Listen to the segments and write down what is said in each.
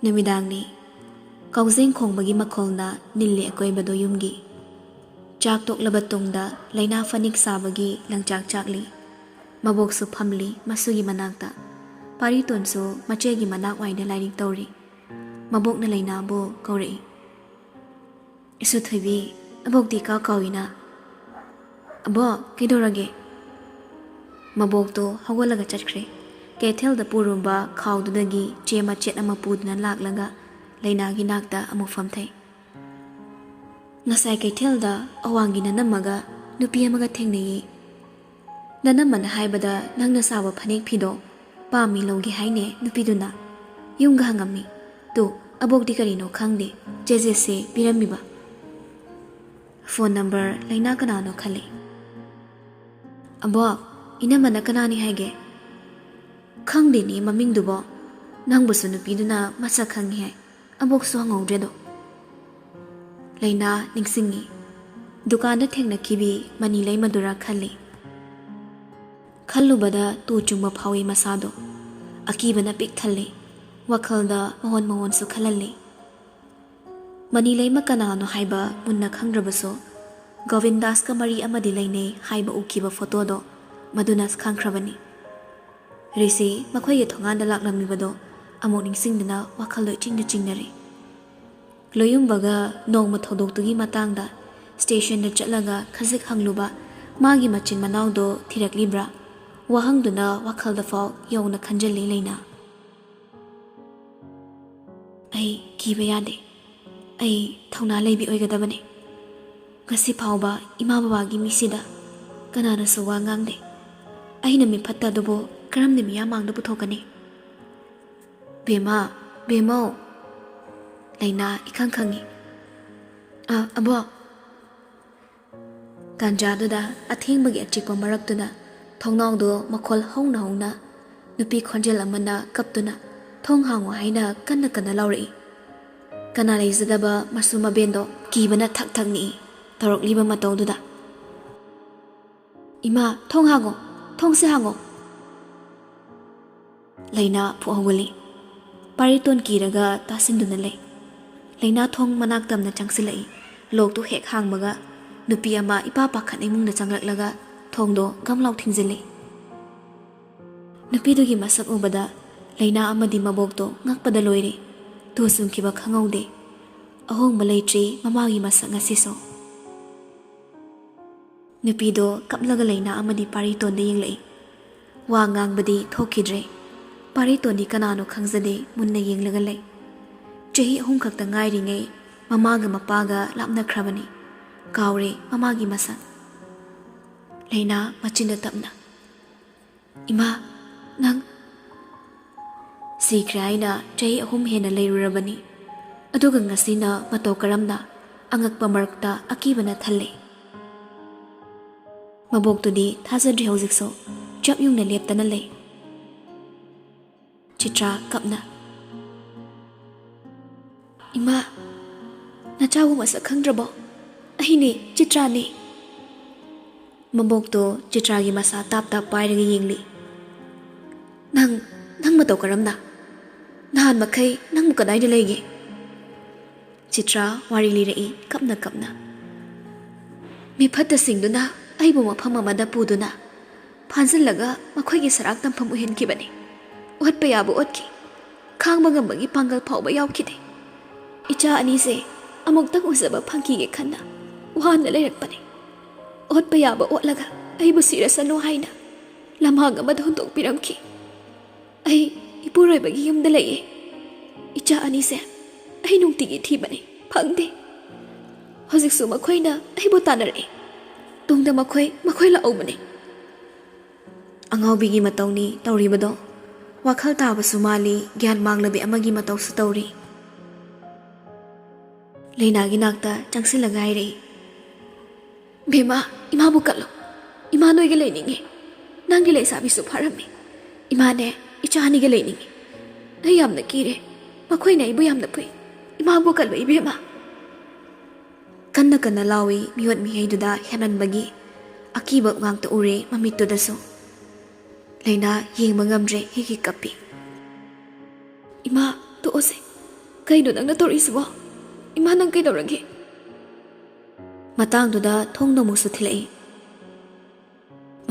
Numidangni Kauzing khongbagi makolna nilli akoibado yumgi Chak toklaba tungda laina fanik sabagi langchak chakli Maboksu phamli masugi manakta Paritonsu machegi manak waida lairing tauri Mabok na laina bo kaurei Isu thuibi abok di ka kawina Abo kidorage Mabok to hawalaga chachkre Kethel da purumba khawdudagi chema chet ama pudna laklaga lainagi nakta amuk famthai Ngasai kethel da awangi nanamaga nupi amaga thengnayi Nanamana haibada nangna sawa phanek phido pami logi haine nupiduna yumga hangami tu abok di karino khangde jeje se piramiba Phone number laina kanano khale Abo inamana kanani haige Khangde ni maming dubo nangbusu nupiduna masa khangi hai abok so ngawdredo Laina ningsingi Dukanda thengna kibi mani lai madura khali Khallubada tu chungba phawi masado akibana pik thalle wakhalda mahon su khalalle Mani lai makanano haiba munna khangrabaso Govindas ka mari amadi laine haiba ukiba photo do madunas khangkhrabani Risi makhoi thonganda laklamibado amok ningsingdana wakhalo chingnari Loyumbaga nongma thodoktugi matangda station da chatlaga khazik hangluba magi machin manawdo thiraklibra wahangduna wakhalda faw yawna khanjali leina Ai kiba yade Ai thongna leibi oigadabane ngasi phawba ima babagi misida kanana so wa ngangde aina mi phatta dobo karamne mi yamangda puthokani Bemo Laina ikhang khangi Abo Tanjadada athengbagi achikpa maraktuna thongnawdo makhol hongna nupi khonjel amana kaptuna thong hangwa haina kanna lauri kana leizadaba masuma bendo kibana thakni torokliba matawduda Ima thong hango thongse hango Laina phuawali Pariton kiraga tasinduna lei Laina thong manaktamna changsilai loktu hek hangmaga nupi ama ipa pakhat imungna changlaklaga thongdo gamlaw thingzile nupidugi masak ubada Laina amadi mabokto ngakpada loire tu sumkiba khangaude ahong malaitri mamagi masak ngasiso nupido kaplaga Laina amadi pariton de yenglei wa ngangbadi thokidre pariton di kanano khangzade munna yenglaga lei Chahi ahum khakta ngairingai mamaga mapaga lapna khrabani kaure mamagi masa Laina machinda tapna Ima nang Sikraina chahi ahum hena leirurabani aduga ngasina mato karamna angakpa marakta akibana thalle Maboktudi thazadri hojikso chap yungna leptana lei Chitra kapna Ima Nachawu masa khangrabo Ahini Chitra ni Mabokto Chitra gi masa tap pairaga yengli Nang matau karamna Nahan makai nang mukadai de lege Chitra wari lirai kapna Mi phatta singduna aibu mafam amada puduna phansillaga makhoigi sarak tampham uhenkibani Otpa yabu otki khangba ngambagi pangal phawba yawkhide Icha anise amuktang uzaba phangkige khanna wana leirakpani Otpa yaba otlaga aibu sirasanu haina lamhang amada hundok piramki Ai ipuroibagi yumda leye Icha anise ai nungtigi thibani phangde Hojiksu makhoina aibu tanare Tungda makhoi la aubani Angawbigi matawni tawribado Wakhal taba sumali gyan manglabi amagi mataw su tawri Lainagi nakta changsilaga hairei Bema ima bukalo Ima noige leiningi Nangi leisabi su pharami Ima ne ichani ge leiningi Na yamna kire makhoi na ibu yamna pui Ima bukalo ibema Kanna lawi miwat mihaiduda henan bagi Akiba ngangta ure mamito daso Laina yengma ngamdre hiki kapi Ima tuose Kaido nang natorisibo? Ima nang kaidoragi? Matangduda thongdo musu thilai.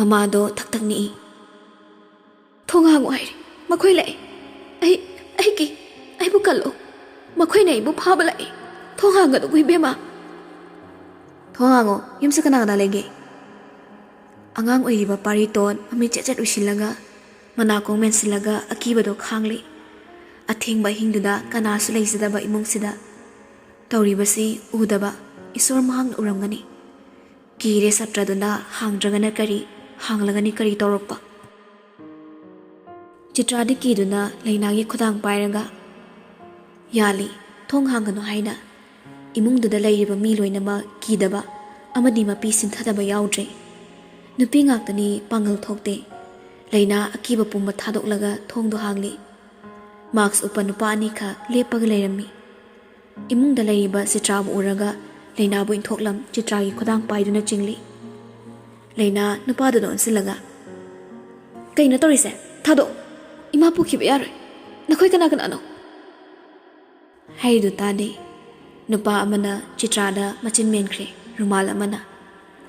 Mamado thak ni. Thong hangu hairi. Makhoi lai. Ai bu kallo. Makhoi nei bu phaba lai. Thong hanga do gui bema. Thong hango yumsa kana lege. Angang oiriba pari ton mami chat usilaga manakong mensilaga akibado khangli. Athingba hingduda kanasu leizadaba imungsida. Tauribasi udaba isor mahang uramgani. Kire satraduna hangdragana kari hanglagani kari torokpa. Chitradi kiduna lainagi khudang pairaga. Yali thong hangano haina. Imungduda leiriba mi loinama kidaba amadi mapi sinthadaba yaudre. Nupi ngaktani pangal thokte. Laina akiba pumba thadoklaga thongdo hangli. Marks upa nupa ani kha lepaga leirami. Imungda leiriba Chitrabu uraga Laina bu inthoklam Chitragi khudang paiduna chingli. Laina nupa do onsilaga. Kaina torise thado ima pukhiba yaroi. Nakhoi kana no. Haidu tade. Nupa amana Chitrada machin menkre rumal amana.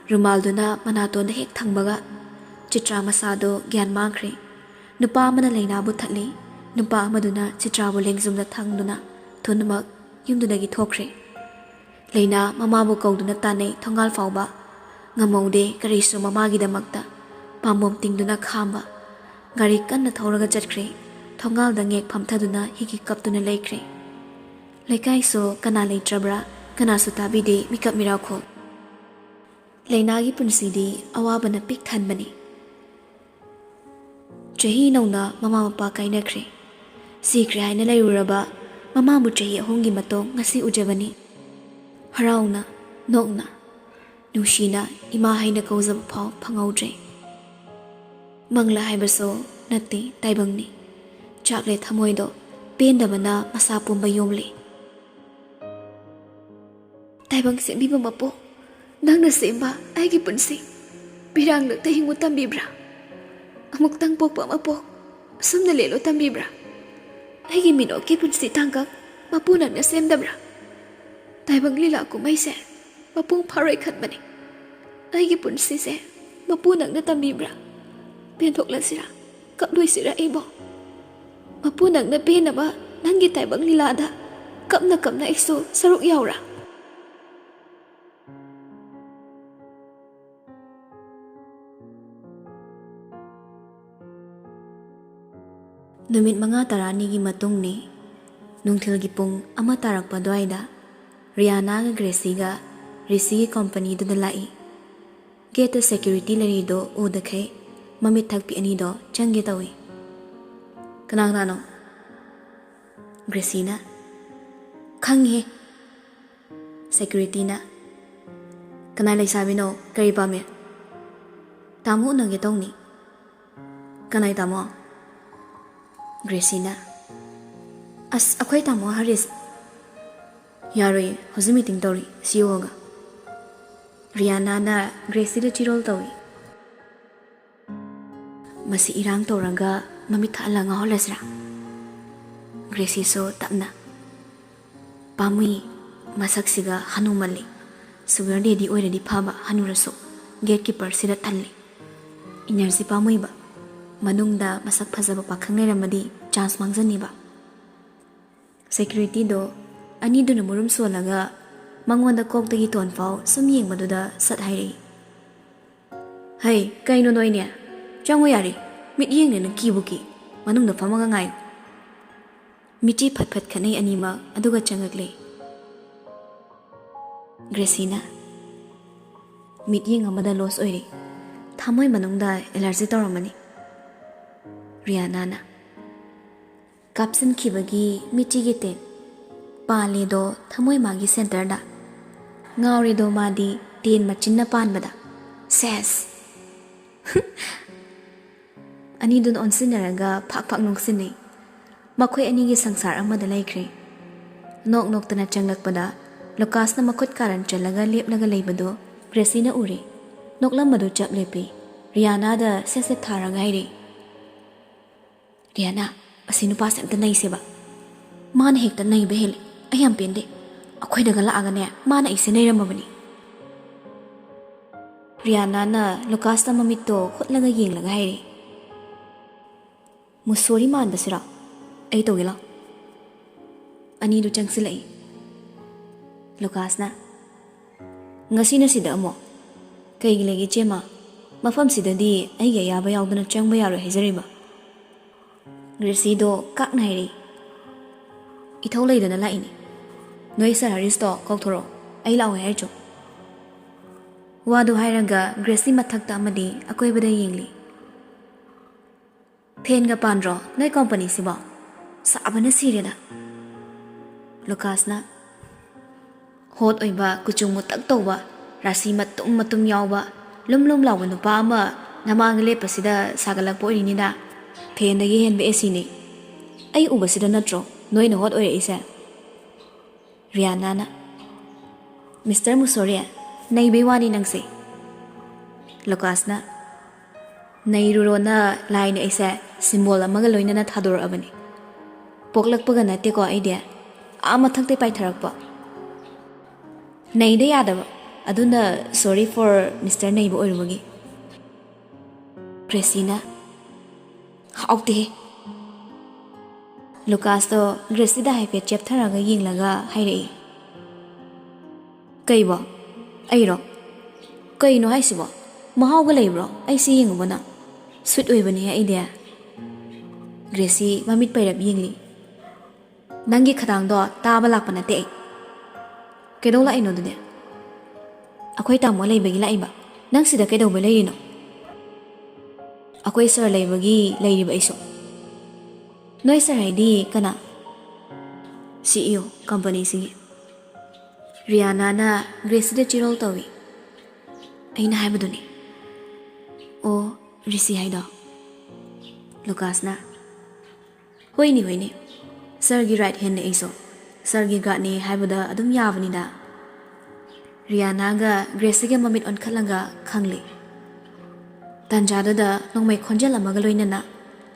Rumal duna manatonda hek thangbaga. Chitra masado gyan mangkre. Nupa amana Laina bu thatli. Nupa amaduna Chitrabu lengzumda thangduna thunamak yumdunagi thokre. Laina mama bu kauduna tane thongal fauba. Ngamaude karisu mamagi damakta. Pambom tingduna khamba. Gari kanna thoraga jatkre. Thongal da ngek phamthaduna hiki kaptuna laikre. Laikai so kana leitrabra kana sutabide mikap mirakho. Lainagi punsidi awabana pik thanbani. Chahi nauna mama mapa kainakre. Sikre haina lairuraba mama bu chahi ahongi matong ngasi ujabani. Harauna nokna nushina ima haina kauzab phau phangaudre. Mangla haibaso natti taibangni. Chakle thamoido pendabana masa pumba yomli. Taibang sembiba mapo nangna semba aigi punsi. Pirang na tahingu tambibra. Amuktang pokpa mapo sumna lelo tambibra. Aigi mino ki punsi tangkak mapunan na semdabra. Taibang lila ko may se mapung paray khatbani. Aigi punsi se mapunang na tambibra. Penthoklan sira kapluy sira ibo. Mapunang na penaba nangi taibang lilada kapna ekso saruk yaura. Numit mga taranigi matungni nungthilgi pung ama tarakpa dwaida Rihanna ga Gracie ga Risi company do dalai. Gate security lari do o dakhe mamit thakpi ani do change tawi. Kanang nano? Gracie na? Khanghe. Security na? Kanay lai sabi no kari pa me? Tamo na gitong ni? Kanay tamo? Gracie na? As ako'y tamo Haris. Yaroi hozi meeting tori CEO ga. Rihanna na Gracie da chirol tawi. Masi irang toraga mamita ala nga holasra. Gracie so tapna. Pamui masaksiga hanumali. Sugar daddy oira di phaba hanuraso. Gatekeeper sida thalli. Inersi pamui ba. Manungda masak phazaba pakhang ramadi chance mangzani ba. Security do ani do namurum solaga mangwanda koktagi ton pau sum yengmaduda sat hairi. Hey, kaino noinya? Chango yari. Mit yengne na kibuki. Manungda phamaga ngai. Miti phat khanai anima aduga changakle. Gracie mit yeng amada loss oiri. Thamoi manungda allergy toramani. Rihanna na kapsin khibagi miti gite pale do thamoi magi center da ngauri do madi ten machinna panbada ses ani dun onsinaraga phak nongsinei makhoi ani gi sangsar amada laikre nok tana changlakpada lokas na makhot karan chalaga leplaga leibado Gracie na uri noklam madu chap lepi Rihanna da sese tharaga hairi. Rihanna, asinupa sa amta naiseba. Man hekta naiba hele. ꯑꯩ ꯌꯥꯝ ꯄꯦꯟꯗꯦ ꯑꯩꯈꯣꯏꯗꯒ ꯂꯥꯛꯑꯒꯅꯦ ꯃꯥꯅ ꯑꯩꯁꯦ ꯅꯩꯔꯝꯃꯕꯅꯤ ꯔꯤꯌꯥꯅꯥꯅ ꯂꯨꯀꯥꯁꯇ ꯃꯃꯤꯠꯇꯣ ꯍꯨꯠꯂꯒ ꯌꯦꯡꯂꯒ ꯍꯥꯏꯔꯦ ꯃꯨꯁꯣꯔꯤ ꯃꯥꯟꯕꯁꯤꯔꯣ ꯑꯩ ꯇꯧꯒꯦ ꯂꯥꯎ ꯑꯅꯤꯗꯨ ꯆꯪꯁꯤꯜꯂꯛꯏ ꯂꯨꯀꯥꯁꯅ ꯉꯁꯤꯅ ꯁꯤꯗ ꯑꯃꯨꯛ ꯀꯩꯒꯤ ꯂꯩꯒꯦ ꯆꯦꯝꯃ ꯃꯐꯝꯁꯤꯗꯗꯤ ꯑꯩꯒꯤ ꯑꯌꯥꯕ ꯌꯥꯎꯗꯅ ꯆꯪꯕ ꯌꯥꯔꯣꯏ ꯍꯥꯏꯖꯔꯤꯕ ꯒ꯭ꯔꯦꯁꯤꯗꯣ ꯀꯥꯛꯅ ꯍꯥꯏꯔꯤ ꯏꯊꯧ ꯂꯩꯗꯅ ꯂꯥꯛꯏꯅꯤ ꯅꯣꯏ ꯁꯔ ꯍꯔꯤꯁꯇꯣ ꯀꯧꯊꯣꯔꯛꯑꯣ ꯑꯩ ꯂꯥꯛꯑꯣ ꯍꯥꯏꯔꯆꯣ ꯋꯥꯗꯨ ꯍꯥꯏꯔꯒ ꯒ꯭ꯔꯦꯁꯤ ꯃꯊꯛꯇ ꯑꯃꯗꯤ ꯑꯀꯣꯏꯕꯗ ꯌꯦꯡꯂꯤ ꯐꯦꯟꯒ ꯄꯥꯟꯗ꯭ꯔꯣ ꯅꯣꯏ ꯀꯝꯄꯅꯤꯁꯤꯕꯣ ꯁꯥꯕꯅ ꯁꯤꯔꯦꯗ ꯂꯨꯀꯥꯁꯅ ꯍꯣꯠ ꯑꯣꯏꯕ ꯀꯨꯆꯨ ꯃꯨꯇꯛ ꯇꯧꯕ ꯔꯥꯁꯤ ꯃꯇꯨꯝ ꯃꯇꯨꯝ ꯌꯥꯎꯕ ꯂꯨꯝ ꯂꯨꯝ ꯂꯥꯎꯕ ꯅꯨꯄꯥ ꯑꯃ ꯅꯃꯥꯡꯗ ꯂꯦꯞꯄꯁꯤꯗ ꯁꯥꯒꯠꯂꯛꯄ ꯑꯣꯏꯔꯤꯅꯤꯗ ꯐꯦꯟꯗꯒꯤ ꯍꯦꯟꯕ ꯑꯦꯁꯤꯅꯤ ꯑꯩ ꯎꯕꯁꯤꯗ ꯅꯠꯇ꯭ꯔꯣ ꯅꯣꯏꯅ ꯍꯣꯠ ꯑꯣꯏꯔꯛꯏꯁꯦ ꯔꯤꯌꯥꯅꯥꯅ ꯃꯤꯁꯇꯔ ꯃꯨꯁꯣꯔꯤ ꯅꯩꯕꯩ ꯋꯥꯅꯤ ꯅꯪꯁꯦ ꯂꯨꯀꯥꯁꯅ ꯅꯩꯔꯨꯔꯣꯅ ꯂꯥꯏꯅ ꯑꯩꯁꯦ ꯁꯤꯝꯕꯣꯜ ꯑꯃꯒ ꯂꯣꯏꯅꯅ ꯊꯥꯗꯣꯔꯛꯑꯕꯅꯤ ꯄꯣꯛꯂꯛꯄꯒ ꯅꯠꯇꯦꯀꯣ ꯑꯩꯗꯤ ꯃꯊꯛꯇꯩ ꯄꯥꯏꯊꯔꯛꯄ ꯅꯩꯗ ꯌꯥꯗꯕ ꯑꯗꯨꯅ ꯁꯣꯔꯤ ꯐꯣꯔ ꯃꯤꯁꯇꯔ ꯅꯩꯕ ꯑꯣꯏꯔꯨꯕꯒꯤ ꯒ꯭ꯔꯦꯁꯤꯅ ꯍꯥꯎꯇꯦꯍꯦ ꯂꯨꯀꯥꯁꯇꯣ ꯒ꯭ꯔꯦꯁꯤꯗ ꯍꯥꯏꯐꯦꯠ ꯆꯦꯞꯊꯔꯒ ꯌꯦꯡꯂꯒ ꯍꯥꯏꯔꯛꯏ ꯀꯩꯕꯣ ꯑꯩꯔꯣ ꯀꯩꯅꯣ ꯍꯥꯏꯁꯤꯕꯣ ꯃꯍꯥꯎꯒ ꯂꯩꯕ꯭ꯔꯣ ꯑꯩꯁꯤ ꯌꯦꯡꯉꯨꯕꯅ ꯁ꯭ꯋꯤꯠ ꯑꯣꯏꯕꯅꯦꯍꯦ ꯑꯩꯗꯤ ꯒ꯭ꯔꯦꯁꯤ ꯃꯃꯤꯠ ꯄꯩꯔꯞ ꯌꯦꯡꯂꯤ ꯅꯪꯒꯤ ꯈꯗꯥꯡꯗꯣ ꯇꯥꯕ ꯂꯥꯛꯄ ꯅꯠꯇꯦ ꯑꯩ ꯀꯩꯗꯧ ꯂꯥꯛꯏꯅꯣ ꯑꯗꯨꯗꯤ ꯑꯩꯈꯣꯏ ꯇꯥꯃꯣ ꯂꯩꯕꯒꯤ ꯂꯥꯛꯏꯕ ꯅꯪ ꯁꯤꯗ ꯀꯩꯗꯧꯕ ꯂꯩꯔꯤꯅꯣ ꯑꯩꯈꯣꯏ ꯁꯔ ꯂꯩꯕꯒꯤ ꯂꯩꯔꯤꯕ ꯑꯩꯁꯨ ꯅꯣꯏ ꯁꯔ ꯍꯥꯏꯗꯤ ꯀꯅꯥ CEO ꯀꯝꯄꯅꯤꯁꯤꯒꯤ ꯔꯤꯌꯥꯅꯥꯅ ꯒ꯭ꯔꯦꯁꯤꯗ ꯆꯤꯔꯣꯜ ꯇꯧꯏ ꯑꯩꯅ ꯍꯥꯏꯕꯗꯨꯅꯤ ꯑꯣ ꯔꯤꯁꯤ ꯍꯥꯏꯗꯣ ꯂꯨꯀꯥꯁꯅ ꯍꯣꯏꯅꯤ ꯍꯣꯏꯅꯤ ꯁꯔꯒꯤ ꯔꯥꯏꯠ ꯍꯦꯟꯅ ꯑꯩꯁꯨ ꯁꯔꯒꯤ ꯒꯥꯔꯗꯅꯤ ꯍꯥꯏꯕꯗ ꯑꯗꯨꯝ ꯌꯥꯕꯅꯤꯗ ꯔꯤꯌꯥꯅꯥꯒ ꯒ꯭ꯔꯦꯁꯤꯒ ꯃꯃꯤꯠ ꯑꯣꯟꯈꯠꯂꯒ ꯈꯪꯂꯤ ꯇꯥꯟꯖꯥꯗꯨꯗ ꯅꯣꯡꯃꯩ ꯈꯣꯟꯖꯦꯜ ꯑꯃꯒ ꯂꯣꯏꯅꯅ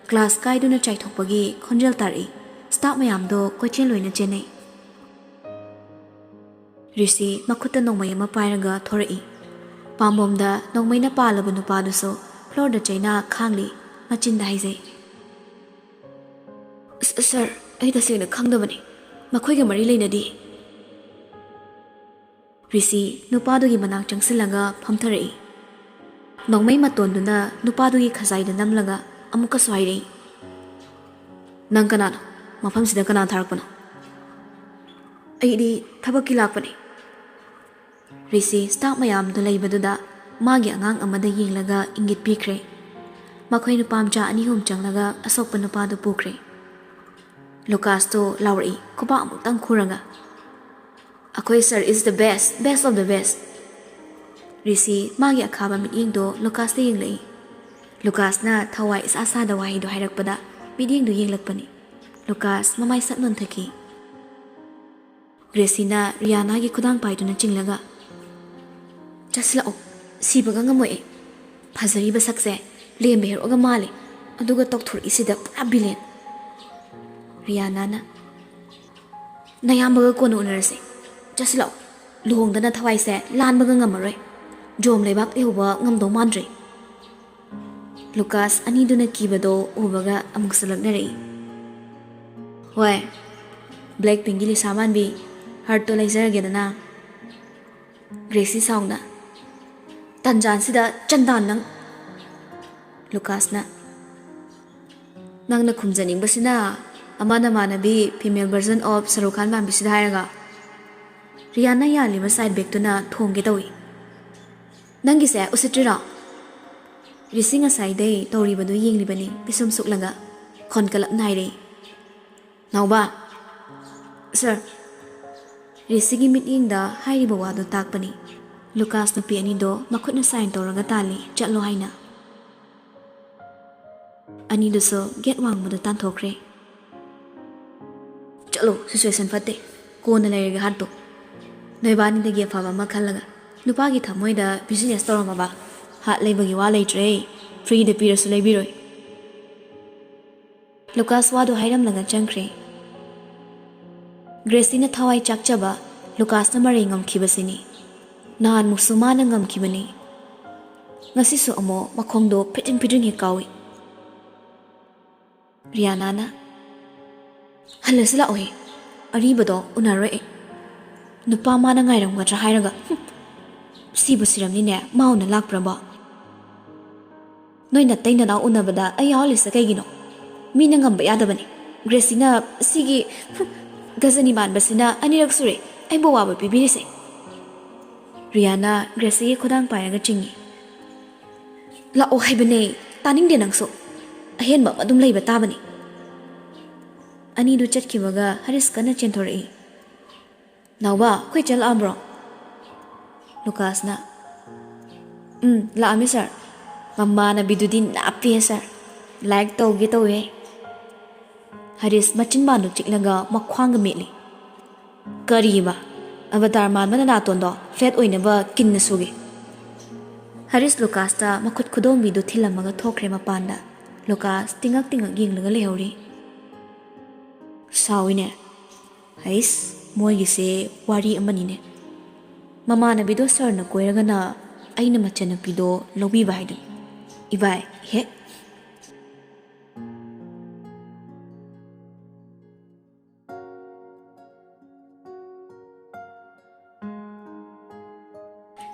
ꯀ꯭ꯂꯥꯁ ꯀꯥꯏꯗꯨꯅ ꯆꯥꯏꯊꯣꯛꯄꯒꯤ ꯈꯣꯟꯖꯦꯜ ꯇꯥꯔꯛꯏ ꯁ꯭ꯇꯥꯐ ꯃꯌꯥꯝꯗꯣ ꯀꯣꯏꯆꯦꯜ ꯂꯣꯏꯅ ꯆꯦꯟꯅꯩ ꯔꯤꯁꯤ ꯃꯈꯨꯠꯇ ꯅꯣꯡꯃꯩ ꯑꯃ ꯄꯥꯏꯔꯒ ꯊꯣꯔꯛꯏ ꯄꯥꯝꯕꯣꯝꯗ ꯅꯣꯡꯃꯩꯅ ꯄꯥꯜꯂꯕ ꯅꯨꯄꯥꯗꯨꯁꯨ ꯐ꯭ꯂꯣꯔꯗ ꯆꯩꯅꯥ ꯈꯥꯡꯂꯤ ꯃꯆꯤꯟꯗ ꯍꯥꯏꯖꯩ ꯁꯔ ꯑꯩ ꯇꯁꯦꯡꯅ ꯈꯪꯗꯕꯅꯤ ꯃꯈꯣꯏꯒ ꯃꯔꯤ ꯂꯩꯅꯗꯤ ꯔꯤꯁꯤ ꯅꯨꯄꯥꯗꯨꯒꯤ ꯃꯅꯥꯛ ꯆꯪꯁꯤꯜꯂꯒ ꯐꯝꯊꯔꯛꯏ ꯅꯣꯡꯃꯩ ꯃꯇꯣꯟꯗꯨꯅ ꯅꯨꯄꯥꯗꯨꯒꯤ ꯈꯖꯥꯏꯗ ꯅꯝꯂꯒ ꯑꯃꯨꯛꯀꯁꯨ ꯍꯥꯏꯔꯛꯏ ꯅꯪ ꯀꯅꯥꯅꯣ ꯃꯐꯝꯁꯤꯗ ꯀꯅꯥ ꯊꯥꯔꯛꯄꯅꯣ ꯑꯩꯗꯤ ꯊꯕꯛꯀꯤ ꯂꯥꯛꯄꯅꯤ ꯔꯤꯁꯤ ꯁ꯭ꯇꯥꯐ ꯃꯌꯥꯝꯗꯨ ꯂꯩꯕꯗꯨꯗ ꯃꯥꯒꯤ ꯑꯉꯥꯡ ꯑꯃꯗ ꯌꯦꯡꯂꯒ ꯏꯪꯒꯤꯠ ꯄꯤꯈ꯭ꯔꯦ ꯃꯈꯣꯏ ꯅꯨꯄꯥꯃꯆꯥ 2-3 ꯆꯪꯂꯒ ꯑꯁꯣꯛꯄ ꯅꯨꯄꯥꯗꯨ ꯄꯨꯈ꯭ꯔꯦ ꯂꯨꯀꯥꯁꯇꯣ ꯂꯥꯎꯔꯛꯏ ꯈꯨꯄꯥꯛ ꯑꯃꯨꯛꯇꯪ ꯈꯨꯔꯒ ꯑꯩꯈꯣꯏ sir is the best of the ꯕꯦꯁ ꯔꯤꯁꯤ ꯃꯥꯒꯤ ꯑꯈꯥꯕ ꯃꯤꯠꯌꯦꯡꯗꯣ ꯂꯨꯀꯥꯁꯇ ꯌꯦꯡꯂꯛꯏ ꯂꯨꯀꯥꯁꯅ ꯊꯋꯥꯏ ꯏꯁꯥ ꯁꯥꯗ ꯋꯥꯍꯩꯗꯣ ꯍꯥꯏꯔꯛꯄꯗ ꯃꯤꯠꯌꯦꯡꯗꯨ ꯌꯦꯡꯂꯛꯄꯅꯤ ꯂꯨꯀꯥꯁ ꯃꯃꯥꯏ ꯁꯠ ꯅꯣꯟꯊꯈꯤ ꯒ꯭ꯔꯦꯁꯤꯅ ꯔꯤꯌꯥꯅꯥꯒꯤ ꯈꯨꯗꯥꯡ ꯄꯥꯏꯗꯨꯅ ꯆꯤꯡꯂꯒ ꯆꯠꯁꯤꯜꯂꯛꯑꯣ ꯁꯤꯕꯒ ꯉꯝꯃꯣꯏ ꯑꯩ ꯐꯖꯔꯤꯕ ꯁꯛꯁꯦ ꯂꯦꯝꯕ ꯍꯦꯔꯣꯒ ꯃꯥꯜꯂꯤ ꯑꯗꯨꯒ ꯇꯧꯊꯣꯔꯛꯏꯁꯤꯗ ꯄꯨꯔꯥ ꯕꯤꯂꯦꯟ ꯔꯤꯌꯥꯅꯥꯅ ꯅꯌꯥꯝꯕꯒ ꯀꯣꯟꯅ ꯎꯅꯔꯁꯤ ꯆꯠꯁꯤꯜꯂꯛꯑꯣ ꯂꯨꯍꯣꯡꯗꯅ ꯊꯋꯥꯏꯁꯦ ꯂꯥꯟꯕꯒ ꯉꯝꯃꯔꯣꯏ ꯖꯣꯝ ꯂꯩꯕꯥꯛ ꯂꯩꯍꯧꯕ ꯉꯝꯗꯧ ꯃꯥꯟꯗ꯭ꯔꯦ ꯂꯨꯀꯥꯁ ꯑꯅꯤꯗꯨꯅ ꯀꯤꯕꯗꯣ ꯎꯕꯒ ꯑꯃꯨꯛꯁꯨ ꯂꯛꯅꯔꯛꯏ ꯍꯣꯏ ꯕ꯭ꯂꯦꯛ ꯄꯤꯡꯒꯤ ꯂꯤꯁꯥ ꯃꯥꯟꯕꯤ ꯍꯔꯠꯇꯣ ꯂꯩꯖꯔꯒꯦꯗꯅ ꯒ꯭ꯔꯦꯁꯤ ꯁꯥꯎꯅ ꯇꯟꯖꯥꯟꯁꯤꯗ ꯆꯟꯗꯥꯟ ꯅꯪ ꯂꯨꯀꯥꯁꯅ ꯅꯪꯅ ꯈꯨꯝꯖꯅꯤꯡꯕꯁꯤꯅ ꯑꯃ ꯅꯃꯥꯟꯅꯕꯤ ꯐꯤꯃꯦꯜ ꯚꯔꯖꯟ ꯑꯣꯐ ꯁꯔꯨꯛ ꯈꯥꯟ ꯃꯥꯟꯕꯤꯁꯤꯗ ꯍꯥꯏꯔꯒ ꯔꯤꯌꯥꯅ ꯌꯥꯜꯂꯤꯕ ꯁꯥꯏꯠ ꯕꯦꯛꯇꯨꯅ ꯊꯣꯡꯒꯦ ꯇꯧꯏ ꯅꯪꯒꯤꯁꯦ ꯎꯁꯤꯠꯇ꯭ꯔꯤꯔꯣ ꯔꯤꯁꯤ ꯉꯁꯥꯏꯗꯩ ꯇꯧꯔꯤꯕꯗꯨ ꯌꯦꯡꯂꯤꯕꯅꯤ ꯄꯤꯁꯨꯝ ꯁꯨꯛꯂꯒ ꯈꯣꯟꯀꯠꯂꯞꯅ ꯍꯥꯏꯔꯛꯏ ꯅꯥꯎꯕ ꯁꯔ ꯔꯤꯁꯤꯒꯤ ꯃꯤꯠꯌꯦꯡꯗ ꯍꯥꯏꯔꯤꯕ ꯋꯥꯗꯨ ꯇꯥꯛꯄꯅꯤ ꯂꯨꯀꯥꯁ ꯅꯨꯄꯤ ꯑꯅꯤꯗꯣ ꯃꯈꯨꯠꯅ ꯁꯥꯏꯟ ꯇꯧꯔꯒ ꯇꯥꯜꯂꯤ ꯆꯠꯂꯣ ꯍꯥꯏꯅ ꯑꯅꯤꯗꯨꯁꯨ ꯒꯦꯠ ꯋꯥꯡꯃꯗ ꯇꯥꯟꯊꯣꯛꯈ꯭ꯔꯦ ꯆꯠꯂꯣ ꯁꯤꯆꯨꯋꯦꯁꯟ ꯐꯠꯇꯦ ꯀꯣꯟꯅ ꯂꯩꯔꯒ ꯍꯥꯠꯇꯣ ꯅꯣꯏꯕꯥꯅꯤꯗꯒꯤ ꯑꯐꯕ ꯑꯃ ꯈꯜꯂꯒ ꯅꯨꯄꯥꯒꯤ ꯊꯃꯣꯏꯗ ꯕꯤꯖꯤꯅꯦꯁ ꯇꯧꯔꯝꯃꯕ ꯍꯥꯠ ꯂꯩꯕꯒꯤ ꯋꯥ ꯂꯩꯇ꯭ꯔꯦ ꯐ꯭ꯔꯤꯗ ꯄꯤꯔꯁꯨ ꯂꯩꯕꯤꯔꯣꯏ ꯂꯨꯀꯥꯁ ꯋꯥꯗꯨ ꯍꯥꯏꯔꯝꯂꯒ ꯆꯪꯈ꯭ꯔꯦ Gracie na thawai chakchaba Lucas na maray ngamkibasini. Nahan muksuma na ngamkibani. Ngasisu amo makhongdo pitin hikawi. Riana na. Halasila oy. Aribado unaroy. Nupa ma na ngairam gadra hairaga. Sibu siramni ne mao na lakpraba. Noy na tay na daw unabada ay halisa kay gino. Mina ngamba yadabani. Gracie na sige gazani man basina anirak sure ay bawa pibirise. Riana Gracie khudang pairaga chingi. Lao haibane taning de nangso. Ahen ba madum lay batabani. Ani du chatkibaga Haris kana chenthori. Nauba koi chal ambro. Lucas na. La ami sir. Mama na bidudin na api sir. Like tawge tawe. Haris machin banu chiklaga makhwang metli. Kariba. Avatar man mana natondo flat oinaba kinna sugi. Haris Lucas ta makut khudom bidu thilamaga thokre mapanda. Lucas tingak yinglaga lehori. Sawine. Hais moi gise wari amani ne. Mama na bido sir na koiraga na aina machana pido lobi baidu. Ibai he.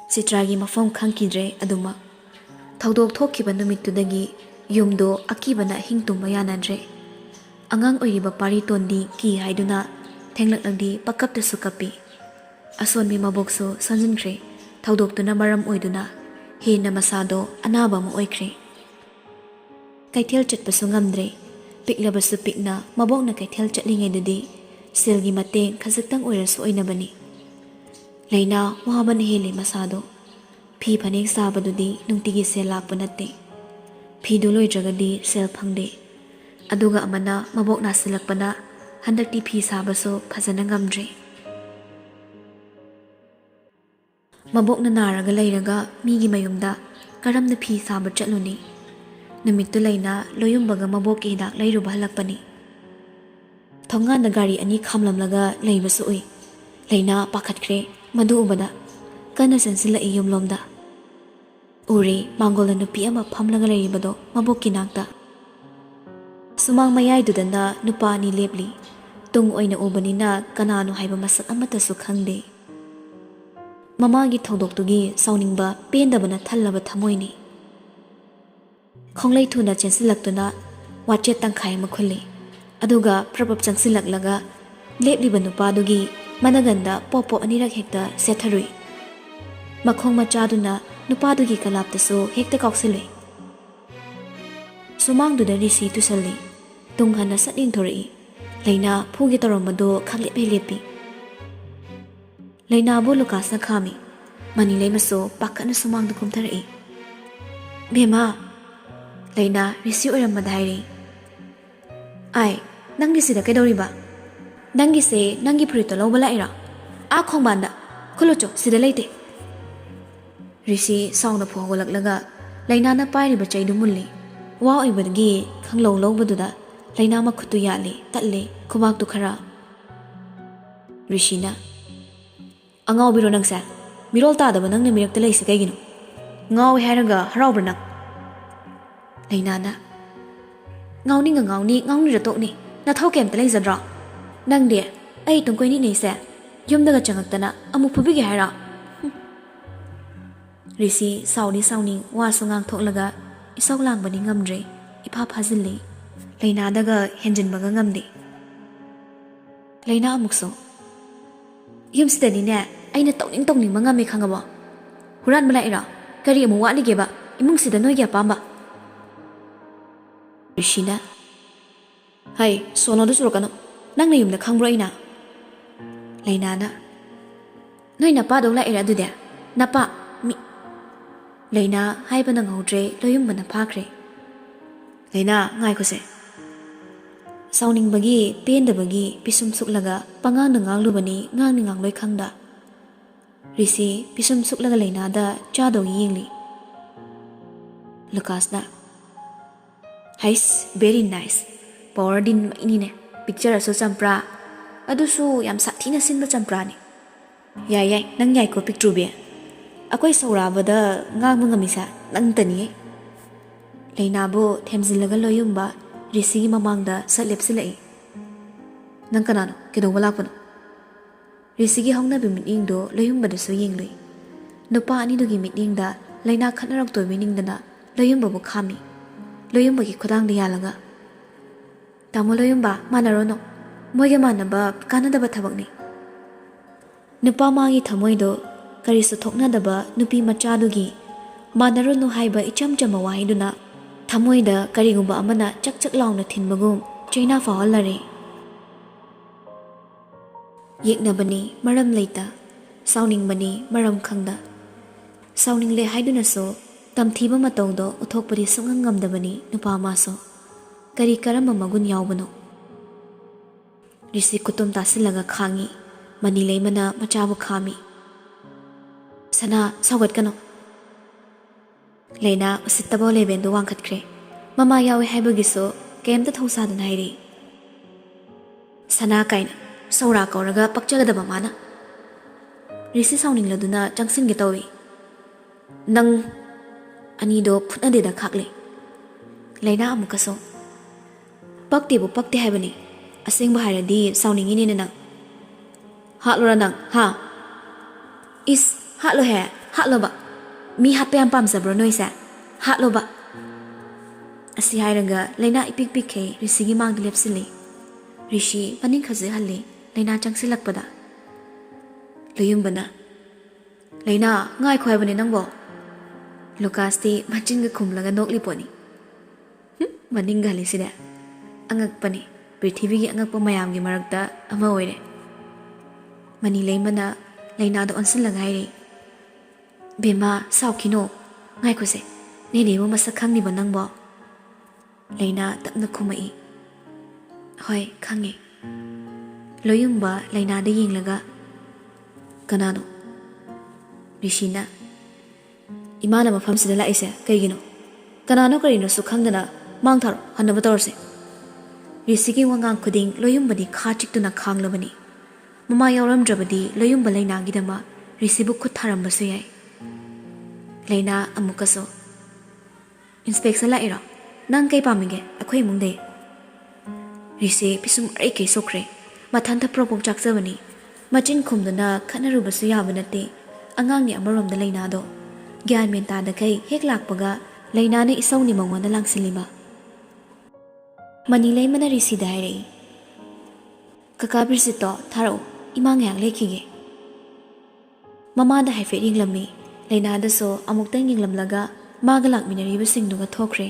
Citragi mafam khangkidre aduma. Thaudok thokkiba numittudagi yumdo akibana hingtumba yanadre. Angang oiriba pari tondi ki haiduna thenglaknagdi pakapta sukapi. Asonbi mabokso sanjinkhre thaudoktuna maram oiduna hena masado anaba mo oikre. Kaithel chatpasu ngamdre piklabasu pikna mabokna kaithel chatlingaidudi selgi mateng khajaktang oirasu oinabani. Laina waban hele masado. Phi phanek sabadudi nungtigi sel lakpa natte. Phi du loidragadi sel phangde. Aduga amana mabok nasilakpana handakti phi sabaso phajana ngamdre. Mabok na naraga leiraga migi mayumda karamna phi saba chatluni. Numittu laina loyumbaga mabok ki hidak leiruba halakpani. Thongana gari ani khamlamlaga leibasu ui. Laina pakhatkre madu ubada kana sansila iyumlomda. Uri mangola nupi ama phamlaga leiribado mabok kinakta. Sumang mayaidudana nupa ni lepli. Tung oina ubanina kanano haiba masak amata su khangde. Mamagi thaudoktugi sauningba pendabana thallaba thamoini. Khonglei thuna chensilaktuna wache tangkhai makhuli. Aduga prabab changsilaklaga lepliba nupadugi managanda popo anirak hekta setharui. Makhong machaduna nupadugi kalaptasu hekta kauksilui. Sumangduda risi tusalli. Tunghana satning thori. Laina phugi taromado khanglepe lepi. Laina bu Lucas na khami. Manilay maso pakana sumangdu kumthari. Bema. Laina risi oiramadhairi. Ay, nangi sida kaidoriba. Nangi se nangi purito lawbala ira. Akhong banda. Kulucho sida leite. Risi sauna phogolak Laina na pairiba chaidu mulli. Wa oibadagi khanglaw lawbaduda. Laina makhutu yali tatle khubak tu khara. Rishina. Angaw biro nang sa. Mirol tadaba nang namirakta laysa kaygino. Ngaw hairaga haraubra nang. Laina na. Ngawni ratok ni. Nathaw kem talay zadra. Nang de ay tungkoy ni naysa. Yumdaga changaktana amu pubigi haira. Risi sauni wasungang thoklaga isok langbani ngamdre ipa phazili. Laina daga henjin baga ngamdi. Laina amukso. Yumsidani ne aina tongning mangami khangaba. Huran bala ira kari amu wali geba imung sida noy gya pamba. Rishina. Hai sono du surukano. Nang na yumda khangbro ina. Laina na. Noy napa dawla ira dude. Napa mi. Laina haiba nang hodre loyumba na phakre. Laina ngai ko se. Sauning bagi penda bagi pisum suklaga pangang nang lubani ngang loy khangda. Risi pisum suklaga Laina da chado yingli. Lucas na. Hais very nice. Power din ini ne. Picture aso sampra. ꯑꯗꯨꯁꯨ ꯌꯥꯝ ꯁꯥꯊꯤꯅ ꯁꯤꯟꯕ ꯆꯝꯄ꯭ꯔꯥꯅꯤ ꯌꯥꯏ ꯌꯥꯏ ꯅꯪ ꯌꯥꯏꯀꯣ ꯄꯤꯛꯇ꯭ꯔꯨꯕꯤ ꯑꯩꯈꯣꯏ ꯁꯧꯔꯥꯕꯗ ꯉꯥꯡꯕ ꯉꯝꯃꯤꯁꯦ ꯅꯪꯇꯅꯤꯌꯦ ꯂꯩꯅꯥꯕꯨ ꯊꯦꯝꯖꯤꯜꯂꯒ ꯂꯣꯌꯨꯝꯕ ꯔꯤꯁꯤꯒꯤ ꯃꯃꯥꯡꯗ ꯁꯠ ꯂꯦꯞꯁꯤꯜꯂꯛꯏ ꯅꯪ ꯀꯅꯥꯅꯣ ꯀꯩꯗꯧꯕ ꯂꯥꯛꯄꯅꯣ ꯔꯤꯁꯤꯒꯤ ꯍꯧꯅꯕꯤ ꯃꯤꯠꯌꯦꯡꯗꯣ ꯂꯣꯌꯨꯝꯕꯗꯁꯨ ꯌꯦꯡꯂꯨꯏ ꯅꯨꯄꯥ ꯑꯅꯤꯗꯨꯒꯤ ꯃꯤꯠꯌꯦꯡꯗ ꯂꯩꯅꯥ ꯈꯠꯅꯔꯛꯇꯣꯏꯕ ꯅꯤꯡꯗꯅ ꯂꯣꯌꯨꯝꯕꯕꯨ ꯈꯥꯝꯃꯤ ꯂꯣꯌꯨꯝꯕꯒꯤ ꯈꯨꯗꯥꯡꯗ ꯌꯥꯜꯂꯒ ꯇꯥꯃꯣ ꯂꯣꯌꯨꯝꯕ ꯃꯥꯟꯅꯔꯣꯅꯣ ꯃꯣꯏꯒ ꯃꯥꯟꯅꯕ ꯀꯥꯟꯅꯗꯕ ꯊꯕꯛꯅꯤ ꯅꯨꯄꯥ ꯃꯥꯒꯤ ꯊꯃꯣꯏꯗꯣ ꯀꯔꯤꯁꯨ ꯊꯣꯛꯅꯗꯕ ꯅꯨꯄꯤ ꯃꯆꯥꯗꯨꯒꯤ ꯃꯥꯟꯅꯔꯣꯅꯣ ꯍꯥꯏꯕ ꯏꯆꯝ ꯆꯝꯕ ꯋꯥꯍꯩꯗꯨꯅ ꯊꯃꯣꯏꯗ ꯀꯔꯤꯒꯨꯝꯕ ꯑꯃꯅ ꯆꯛ ꯆꯛ ꯂꯥꯎꯅ ꯊꯤꯟꯕꯒꯨꯝ ꯆꯩꯅꯥ ꯐꯥꯎꯍꯜꯂꯔꯦ ꯌꯦꯛꯅꯕꯅꯤ ꯃꯔꯝ ꯂꯩꯇ ꯁꯥꯎꯅꯤꯡꯕꯅꯤ ꯃꯔꯝ ꯈꯪꯗ ꯁꯥꯎꯅꯤꯡꯂꯦ ꯍꯥꯏꯗꯨꯅꯁꯨ ꯇꯝꯊꯤꯕ ꯃꯇꯧꯗꯣ ꯎꯠꯊꯣꯛꯄꯗꯤ ꯁꯨꯡꯉꯝ ꯉꯝꯗꯕꯅꯤ ꯅꯨꯄꯥ ꯑꯃꯁꯨ ꯀꯔꯤ ꯀꯔꯝꯕ ꯃꯒꯨꯟ ꯌꯥꯎꯕꯅꯣ ꯔꯤꯁꯤ ꯈꯨꯠꯇꯨꯝ ꯇꯥꯁꯤꯜꯂꯒ ꯈꯥꯡꯉꯤ ꯃꯅꯤ ꯂꯩꯃꯅ ꯃꯆꯥꯕꯨ ꯈꯥꯝꯃꯤ ꯁꯅꯥ ꯁꯥꯎꯒꯠꯀꯅꯣ ꯂꯩꯅꯥ ꯎꯁꯤꯠꯇꯕ ꯂꯦꯚꯦꯜꯗꯨ ꯋꯥꯡꯈꯠꯈ꯭ꯔꯦ ꯃꯃꯥ ꯌꯥꯎꯋꯦ ꯍꯥꯏꯕꯒꯤꯁꯨ ꯀꯩꯝꯇ ꯊꯧꯁꯥꯗꯅ ꯍꯥꯏꯔꯤ ꯁꯅꯥ ꯀꯥꯏꯅ ꯁꯧꯔꯥ ꯀꯧꯔꯒ ꯄꯛꯆꯒꯗꯕ ꯃꯥꯅ ꯔꯤꯁꯤ ꯁꯥꯎꯅꯤꯡꯂꯗꯨꯅ ꯆꯪꯁꯤꯟꯒꯦ ꯇꯧꯏ ꯅꯪ ꯑꯅꯤꯗꯣ ꯐꯨꯠꯅꯗꯦꯗ ꯈꯥꯛꯂꯦ ꯂꯩꯅꯥ ꯑꯃꯨꯛꯀꯁꯨ ꯄꯛꯇꯦꯕꯨ ꯄꯛꯇꯦ ꯍꯥꯏꯕꯅꯤ ꯑꯁꯦꯡꯕ ꯍꯥꯏꯔꯗꯤ ꯁꯥꯎꯅꯤꯡꯉꯤꯅꯦ ꯅꯪ ꯍꯥꯠꯂꯣꯔꯥ ꯅꯪ ꯍꯥ ꯏꯁ ꯍꯥꯠꯂꯣꯍꯦ ꯍꯥꯠꯂꯣꯕ ꯃꯤ ꯍꯥꯠꯄ ꯌꯥꯝ ꯄꯥꯝꯖꯕ꯭ꯔꯣ ꯅꯣꯏꯁꯦ ꯍꯥꯠꯂꯣꯕ ꯑꯁꯤ ꯍꯥꯏꯔꯒ ꯂꯩꯅꯥ ꯏꯄꯤꯛ ꯄꯤꯛꯈꯩ ꯔꯤꯁꯤꯒꯤ ꯃꯥꯡꯗ ꯂꯦꯞꯁꯤꯜꯂꯤ ꯔꯤꯁꯤ ꯃꯅꯤꯡ ꯈꯖꯤꯛꯍꯜꯂꯤ ꯂꯩꯅꯥ ꯆꯪꯁꯤꯜꯂꯛꯄꯗ ꯂꯣꯌꯨꯝꯕꯅ ꯂꯩꯅꯥ ꯉꯥꯏꯈꯣ ꯍꯥꯏꯕꯅꯦ ꯅꯪꯕꯣ ꯂꯨꯀꯥꯁꯇꯤ ꯃꯆꯤꯟꯒ ꯈꯨꯝꯂꯒ ꯅꯣꯛꯂꯤꯄꯣꯠꯅꯤ ꯃꯅꯤꯡꯒ ꯍꯜꯂꯤꯁꯤꯗ ꯑꯉꯛꯄꯅꯤ ꯄ꯭ꯔꯤꯊꯤꯕꯤꯒꯤ ꯑꯉꯛꯄ ꯃꯌꯥꯝꯒꯤ ꯃꯔꯛꯇ ꯑꯃ ꯑꯣꯏꯔꯦ ꯃꯅꯤ ꯂꯩꯃꯅ ꯂꯩꯅꯥꯗ ꯑꯣꯟꯁꯤꯜꯂꯒ ꯍꯥꯏꯔꯤ ꯕꯦꯝꯃ ꯁꯥꯎꯈꯤꯅꯣ ꯉꯥꯏꯈꯣꯁꯦ ꯅꯦꯅꯦꯕꯨ ꯃꯁꯛ ꯈꯪꯂꯤꯕ ꯅꯪꯕꯣ ꯂꯩꯅꯥ ꯇꯞꯅ ꯈꯨꯝꯃꯛꯏ ꯍꯣꯏ ꯈꯪꯉꯦ ꯂꯣꯌꯨꯝꯕ ꯂꯩꯅꯥꯗ ꯌꯦꯡꯂꯒ ꯀꯅꯥꯅꯣ ꯔꯤꯁꯤꯅ ꯏꯃꯥꯅ ꯃꯐꯝꯁꯤꯗ ꯂꯥꯛꯏꯁꯦ ꯀꯩꯒꯤꯅꯣ ꯀꯅꯥꯅꯣ ꯀꯔꯤꯅꯣꯁꯨ ꯈꯪꯗꯅ ꯃꯥꯡ ꯊꯥꯔꯣ ꯍꯟꯅꯕ ꯇꯧꯔꯁꯦ ꯔꯤꯁꯤꯒꯤ ꯋꯥꯉꯥꯡ ꯈꯨꯗꯤꯡ ꯂꯣꯌꯨꯝꯕꯗꯤ ꯈꯥ ꯆꯤꯛꯇꯨꯅ ꯈꯥꯡꯂꯕꯅꯤ ꯃꯃꯥ ꯌꯥꯎꯔꯝꯗ꯭ꯔꯕꯗꯤ ꯂꯣꯌꯨꯝꯕ ꯂꯩꯅꯥꯒꯤꯗꯃꯛ ꯔꯤꯁꯤꯕꯨ ꯈꯨꯠ ꯊꯥꯔꯝꯕꯁꯨ ꯌꯥꯏ ꯂꯩꯅꯥ ꯑꯃꯨꯛꯀꯁꯨ ꯏꯟꯁꯄꯦꯛꯁꯟ ꯂꯥꯛꯏꯔꯣ ꯅꯪ ꯀꯩ ꯄꯥꯝꯃꯤꯒꯦ ꯑꯩꯈꯣꯏ ꯏꯃꯨꯡꯗꯩ ꯔꯤꯁꯤ ꯄꯤꯁꯨꯝ ꯑꯔꯩꯀꯩ ꯁꯣꯛꯈ꯭ꯔꯦ ꯃꯊꯟꯇ ꯄ꯭ꯔꯣꯛ ꯆꯥꯛꯆꯕꯅꯤ ꯃꯆꯤꯟ ꯈꯨꯝꯗꯨꯅ ꯈꯠꯅꯔꯨꯕꯁꯨ ꯌꯥꯕ ꯅꯠꯇꯦ ꯑꯉꯥꯡꯅꯤ ꯑꯃꯔꯣꯝꯗ ꯂꯩꯅꯥꯗꯣ ꯒ꯭ꯌꯥꯟ ꯃꯦꯟ ꯇꯥꯗꯈꯩ ꯍꯦꯛ ꯂꯥꯛꯄꯒ ꯂꯩꯅꯥꯅ ꯏꯁꯧꯅꯤ ꯃꯉꯣꯟꯗ ꯂꯥꯡꯁꯤꯜꯂꯤꯕ ꯃꯅꯤ ꯂꯩꯃꯅ ꯔꯤꯁꯤꯗ ꯍꯥꯏꯔꯛꯏ ꯀꯀꯥ ꯕꯤꯔꯖꯤꯠꯇꯣ ꯊꯥꯔꯛꯎ ꯏꯃꯥ ꯉꯥꯏꯍꯥꯛ ꯂꯩꯈꯤꯒꯦ ꯃꯃꯥꯗ ꯍꯥꯏꯐꯦꯠ ꯌꯦꯡꯂꯝꯃꯤ ꯂꯩꯅꯥꯗꯁꯨ ꯑꯃꯨꯛꯇꯪ ꯌꯦꯡꯂꯝꯂꯒ ꯃꯥꯒ ꯂꯥꯛꯃꯤꯟꯅꯔꯤꯕꯁꯤꯡꯗꯨꯒ ꯊꯣꯛꯈ꯭ꯔꯦ